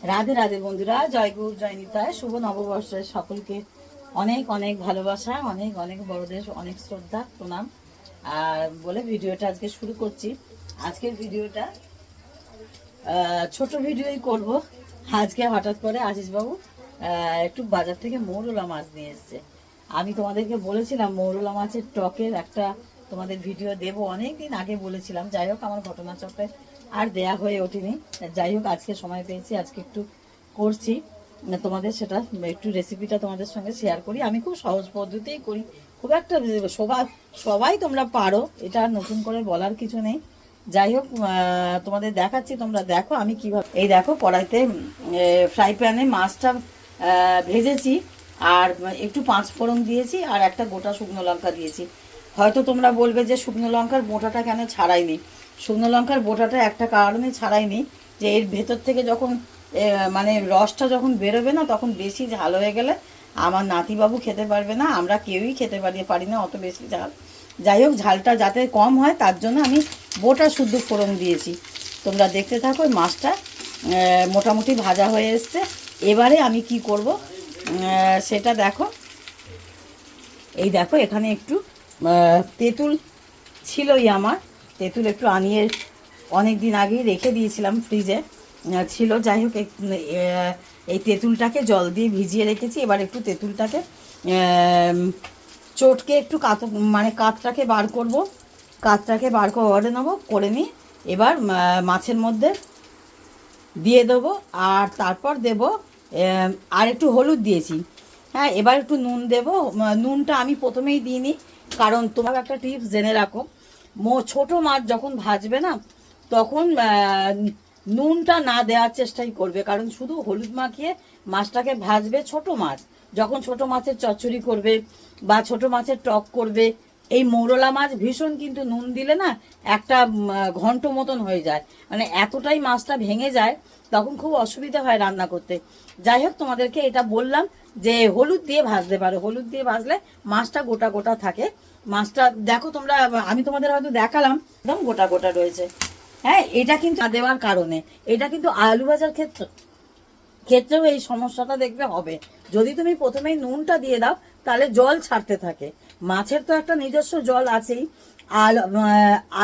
রাধে রাধে বন্ধুরা, জয় গুরু জয় নিতাই। শুভ নববর্ষের সকলকে অনেক অনেক ভালোবাসা, অনেক অনেক বড়দের অনেক শ্রদ্ধা প্রণাম আর বলে ভিডিওটা আজকে শুরু করছি। আজকের ভিডিওটা ছোট ভিডিওই করব। আজকে হঠাৎ করে আশিসবাবু একটু বাজার থেকে মৌরলা মাছ নিয়ে এসছে। আমি তোমাদেরকে বলেছিলাম মৌরলা মাছের টকের একটা তোমাদের ভিডিও দেব, অনেক দিন আগে বলেছিলাম। যাই হোক, আমার ঘটনাচক্রে আর দেয়া হয়ে ওঠেনি। যাই হোক, আজকে সময় পেয়েছি, আজকে একটু করছি তোমাদের সেটা একটু রেসিপিটা তোমাদের সঙ্গে শেয়ার করি। আমি খুব সহজ পদ্ধতিই করি, খুব একটা সবাই তোমরা পারো, এটা নতুন করে বলার কিছু নেই। যাই হোক, তোমাদের দেখাচ্ছি, তোমরা দেখো আমি কিভাবে। এই দেখো, কড়াইতে ফ্রাই প্যানে মাছটা ভেজেছি আর একটু পাঁচ ফোড়ন দিয়েছি আর একটা গোটা শুকনো লঙ্কা দিয়েছি। হয়তো তোমরা বলবে যে শুকনো লঙ্কার বোঁটাটা কেন ছাড়াইনি। শুকনো লঙ্কার বোঁটাটা একটা কারণে ছাড়াইনি, যে এর ভেতর থেকে যখন মানে রসটা যখন বেরোবে না, তখন বেশি ঝাল হয়ে গেলে আমার নাতিবাবু খেতে পারবে না, আমরা কেউই খেতে পারি না অত বেশি ঝাল। যাই হোক, ঝালটা যাতে কম হয় তার জন্য আমি বোটা শুদ্ধ ফোড়ন দিয়েছি। তোমরা দেখতে থাকো। মাছটা মোটামুটি ভাজা হয়ে এসছে। এবারে আমি কি করব সেটা দেখো। এই দেখো, এখানে একটু তেঁতুল ছিলই আমার, তেঁতুল একটু আনিয়ে অনেক দিন আগেই রেখে দিয়েছিলাম, ফ্রিজে ছিল। যাই হোক, এই তেঁতুলটাকে জল দিয়ে ভিজিয়ে রেখেছি। এবার একটু তেঁতুলটাকে চটকে একটু মানে কাতটাকে বার করব, কাতটাকে বার করে নেবো, করে নিই। এবার মাছের মধ্যে দিয়ে দেবো আর তারপর দেব আর একটু হলুদ দিয়েছি। হ্যাঁ, এবার একটু নুন দেব। নুনটা আমি প্রথমেই দিইনি, কারণ তোমার একটা টিপস জেনে রাখো, ছোট মাছ যখন ভাজবে না, তখন নুনটা না দেওয়ার চেষ্টাই করবে, কারণ শুধু হলুদ মাখিয়ে মাছটাকে ভাজবে। ছোট মাছ যখন ছোট মাছের চচ্চড়ি করবে বা ছোট মাছের টক করবে, এই মৌরলা মাছ ভীষণ কিন্তু নুন দিলে না একটা ঘন্ট মতন হয়ে যায়, মানে এতটাই মাছটা ভেঙে যায়, তখন খুব অসুবিধা হয় রান্না করতে। যাই হোক, তোমাদেরকে এটা বললাম যে হলুদ দিয়ে ভাজতে পারো, হলুদ দিয়ে ভাজলে মাছটা গোটা গোটা থাকে। মাছটা দেখো তোমরা, আমি তোমাদের হয়তো দেখালাম, একদম গোটা গোটা রয়েছে। হ্যাঁ, এটা কিন্তু না দেওয়ার কারণে, এটা কিন্তু আলু ভাজার ক্ষেত্রেও এই সমস্যাটা দেখবে হবে। যদি তুমি প্রথমেই নুনটা দিয়ে দাও, তাহলে জল ছাড়তে থাকে। মাছের তো একটা নিজস্ব জল আছেই, আর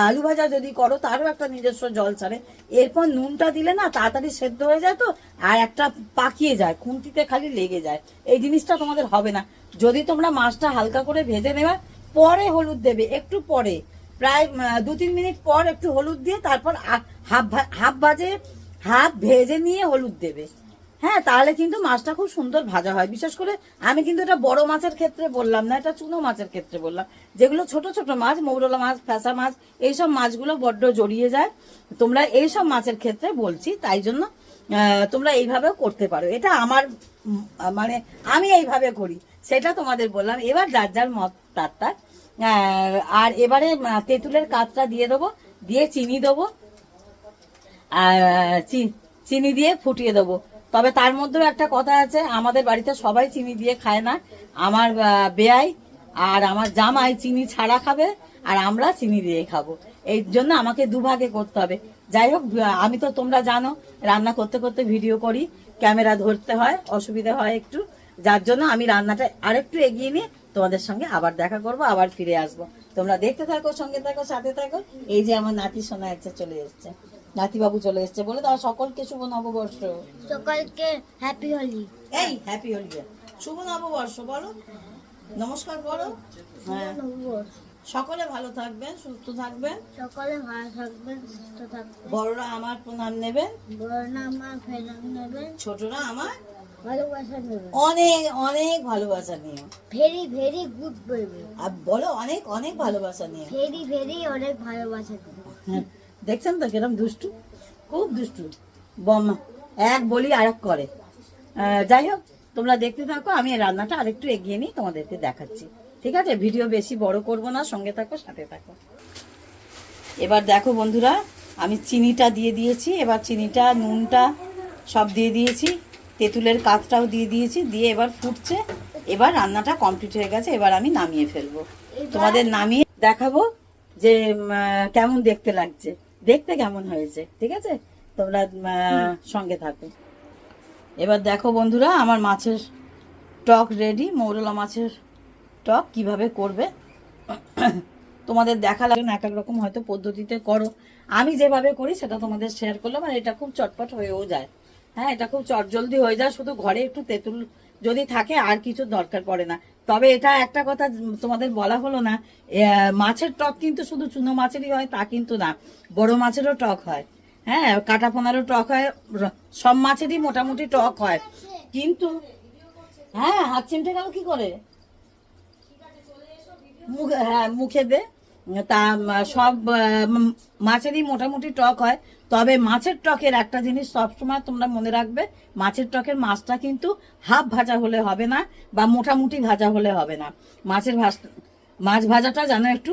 আলু ভাজা যদি করো তারও একটা নিজস্ব জল ছাড়ে। এরপর নুনটা দিলে না তাড়াতাড়ি সেদ্ধ হয়ে যায়, তো আর একটা পাকিয়ে যায়, খুন্তিতে খালি লেগে যায়। এই জিনিসটা তোমাদের হবে না। যদি তোমরা মাছটা হালকা করে ভেজে নেবে, পরে হলুদ দেবে, একটু পরে, প্রায় 2-3 মিনিট পর একটু হলুদ দিয়ে তারপর হাফ ভেজে নিয়ে হলুদ দেবে। হ্যাঁ, তাহলে কিন্তু মাছটা খুব সুন্দর ভাজা হয়। বিশেষ করে আমি কিন্তু এটা বড় মাছের ক্ষেত্রে বললাম না, এটা চুনো মাছের ক্ষেত্রে বললাম। যেগুলো ছোট ছোট মাছ, মৌরলা মাছ, ফ্যাসা মাছ, এইসব মাছগুলো বড্ড জড়িয়ে যায়। তোমরা এইসব মাছের ক্ষেত্রে বলছি, তাই জন্য তোমরা এইভাবেও করতে পারো। এটা আমার মানে আমি এইভাবে করি, সেটা তোমাদের বললাম। এবার যার যার মত তার। আর এবারে তেঁতুলের কাতটা দিয়ে দেবো, দিয়ে চিনি দেবো, আর চিনি দিয়ে ফুটিয়ে দেবো। তবে তার মধ্যেও একটা কথা আছে, আমাদের বাড়িতে সবাই চিনি দিয়ে খায় না। আমার বেয়াই আর আমার জামাই চিনি ছাড়া খাবে, আর আমরা চিনি দিয়ে খাবো। এই জন্য আমাকে দুভাগে করতে হবে। যাই হোক, আমি তো তোমরা জানো রান্না করতে করতে ভিডিও করি, ক্যামেরা ধরতে হয়, অসুবিধা হয় একটু। যার জন্য আমি রান্নাটা আরেকটু এগিয়ে নিয়ে তোমাদের সঙ্গে আবার দেখা করব, আবার ফিরে আসব। তোমরা দেখতে থাকো, সঙ্গে থাকো, সাথে থাকো। এই যে আমার নাতি সোনা চলে এসছে, নাতিবাবু চলে এসছে। বলে দাও সকলকে শুভ নববর্ষ, সকলকে হ্যাপি হোলি। এই হ্যাপি হোলি, শুভ নববর্ষ বলো, নমস্কার করো। হ্যাঁ, সকলে ভালো থাকবেন, সুস্থ থাকবেন, সকলে ভালো থাকবেন, সুস্থ থাকবেন। বড়রা আমার প্রণাম নেবেন, বড়রা আমার প্রণাম নেবেন, ছোটরা আমার ভালোবাসা নেবেন। অনেক অনেক ভালোবাসা নিও। Very very good baby. আর বলো অনেক অনেক ভালোবাসা নিও। ভেরি ভেরি অনেক ভালোবাসা নেবেন। হ্যাঁ, দেখছেন তো কিরম দুষ্টু, খুব দুষ্টু বম্মা, এক বলি আর এক করে। যাই হোক, তোমরা দেখতে থাকো, আমি এই রান্নাটা আরেকটু এগিয়ে নিই, তোমাদেরকে দেখাচ্ছি। ঠিক আছে, ভিডিও বেশি বড় করব না, সঙ্গে থাকো, সাথে থাকো। এবার দেখো বন্ধুরা, আমি চিনিটা দিয়ে দিয়েছি। এবার চিনিটা, নুনটা সব দিয়ে দিয়েছি, তেঁতুলের কাতটাও দিয়ে দিয়েছি, দিয়ে এবার ফুটছে। এবার রান্নাটা কমপ্লিট হয়ে গেছে, এবার আমি নামিয়ে ফেলবো। তোমাদের নামিয়ে দেখাবো যে কেমন দেখতে লাগছে, দেখতে কেমন হয়েছে। ঠিক আছে, তোমরা সঙ্গে থাকো। এবার দেখো বন্ধুরা, আমার মাছের টক রেডি। মৌরলা মাছের টক কিভাবে করবে তোমাদের দেখালাম। এক এক রকম হয়তো পদ্ধতিতে করো, আমি যেভাবে করি সেটা তোমাদের শেয়ার করলাম। আর এটা খুব চটপট হয়েও যায়। হ্যাঁ, এটা খুব চটজলদি হয়ে যায়, শুধু ঘরে একটু তেঁতুল যদি থাকে আর কিছু দরকার পড়ে না। তবে এটা একটা কথা তোমাদের বলা হলো না, মাছের টক কিন্তু শুধু চুনো মাছেরই হয় তা কিন্তু না, বড় মাছেরও টক হয়। হ্যাঁ, কাটা পোনারও টক হয়, সব মাছেরই মোটামুটি টক হয়। কিন্তু হ্যাঁ, হাত চিমটে গেল কি করে? মুখে, হ্যাঁ মুখে দে। তা সব মাছেরই মোটামুটি টক হয়। তবে মাছের টকের একটা জিনিস সবসময় তোমরা মনে রাখবে, মাছের টকের মাছটা কিন্তু হাফ ভাজা হলে হবে না, বা মোটামুটি ভাজা হলে হবে না। মাছ ভাজাটা যেন একটু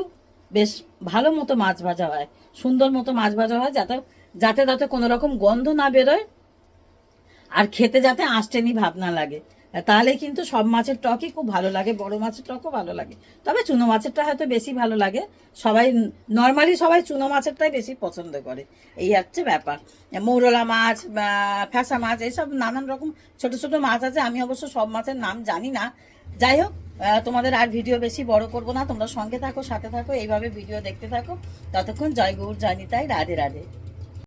বেশ ভালো মতো মাছ ভাজা হয়, সুন্দর মতো মাছ ভাজা হয়, যাতে যাতে যাতে কোনো রকম গন্ধ না বেরোয়, আর খেতে যাতে আঁশটেনি ভাব না লাগে। তাহলে কিন্তু সব মাছের টকই খুব ভালো লাগে, বড় মাছের টকও ভালো লাগে। তবে চুনো মাছেরটা হয়তো বেশি ভালো লাগে। সবাই নর্মালি সবাই চুনো মাছেরটাই বেশি পছন্দ করে, এই হচ্ছে ব্যাপার। মৌরলা মাছ, ফ্যাসা মাছ, এইসব নানান রকম ছোট ছোট মাছ আছে। আমি অবশ্য সব মাছের নাম জানি না। যাই হোক, তোমাদের আর ভিডিও বেশি বড় করব না। তোমরা সঙ্গে থাকো, সাথে থাকো, এইভাবে ভিডিও দেখতে থাকো। ততক্ষণ জয় গৌর, জয় নিতাই, রাধে রাধে।